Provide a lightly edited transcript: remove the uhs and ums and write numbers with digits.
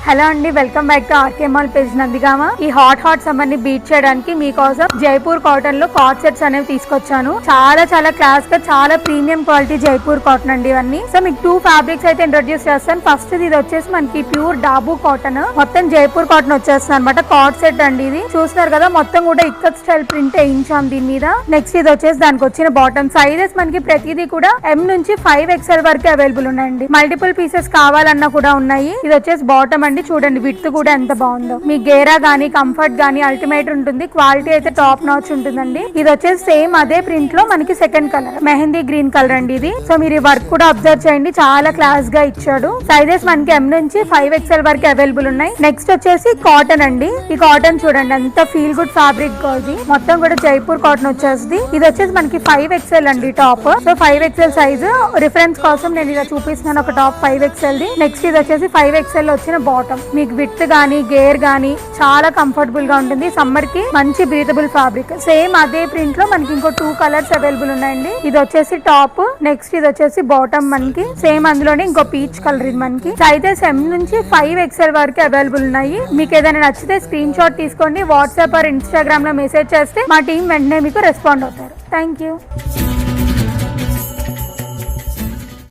Hello అండి, welcome back to RK mall page Nandigama. ఈ hot summer ని బీట్ చేయడానికి మీకోసం జైపూర్ కాటన్ లో కార్డ్ సెట్స్ అనేవి తీసుకొచ్చాను. చాలా క్లాస్ గా చాలా ప్రీమియం క్వాలిటీ జైపూర్ కాటన్ అండి ఇవన్నీ. సో మీకు 2 ఫ్యాబ్రిక్స్ అయితే ఇంట్రొడ్యూస్ చేస్తాను. ఫస్ట్ ఇది వచ్చేసి మనకి ప్యూర్ డాబు కాటన్, మొత్తం జైపూర్ కాటన్ వచ్చేస్తుంది అనమాట. కార్డ్ సెట్ అండి ఇది. చూస్తున్నారు కదా, మొత్తం కూడా ఇక్కత్ స్టైల్ ప్రింట్ వేయించాం దీని మీద. నెక్స్ట్ ఇది వచ్చేసి దానికి వచ్చిన బాటమ్ సైజెస్ మనకి ప్రతిదీ కూడా M నుంచి 5XL వరకు అవైలబుల్ ఉన్నాయండి. మల్టిపుల్ పీసెస్ కావాలన్నా కూడా ఉన్నాయి. ఇది వచ్చేసి బాటమ్ అండి, చూడండి విడ్త్ కూడా ఎంత బాగుందో. మీ గేరా గానీ కంఫర్ట్ గానీ అల్టిమేట్ ఉంటుంది. క్వాలిటీ అయితే టాప్ నాచ్ ఉంటుందండి. ఇది వచ్చేసి సేమ్ అదే ప్రింట్ లో మనకి second colour mehndi green colour అండి ఇది. సో మీరు ఈ వర్క్ కూడా అబ్జర్వ్ చేయండి, చాలా క్లాస్ గా ఇచ్చాడు. సైజెస్ మనకి M నుంచి 5XL వరకు అవైలబుల్ ఉన్నాయి. నెక్స్ట్ వచ్చేసి కాటన్ అండి. ఈ కాటన్ చూడండి ఎంత ఫీల్ గుడ్ ఫ్యాబ్రిక్ ఇది. మొత్తం కూడా జైపూర్ కాటన్ వచ్చేసి ఇది వచ్చేసి మనకి 5XL అండి top. So 5XL size reference కోసం నేను ఇలా చూపిస్తున్నాను ఒక టాప్ 5XL ది. నెక్స్ట్ ఇది వచ్చేసి 5XL వచ్చిన బాటమ్. మీకు విత్ గానీ గేర్ గానీ చాలా కంఫర్టబుల్ గా ఉంటుంది. సమ్మర్ కి మంచి బ్రీతబుల్ ఫ్యాబ్రిక్. సేమ్ అదే ప్రింట్ లో మనకి ఇంకో 2 కలర్స్ అవైలబుల్ ఉన్నాయండి. ఇది వచ్చేసి టాప్, నెక్స్ట్ ఇది వచ్చేసి బాటమ్. మనకి సేమ్ అందులోనే ఇంకో పీచ్ కలర్. ఇది మనకి సైజెస్ M నుంచి 5XL వరకు అవైలబుల్ ఉన్నాయి. మీకు ఏదైనా నచ్చితే స్క్రీన్ షాట్ తీసుకోండి. వాట్సాప్ ఆర్ ఇన్స్టాగ్రామ్ లో మెసేజ్ చేస్తే మా టీం వెంటనే మీకు రెస్పాండ్ అవుతారు. Thank you.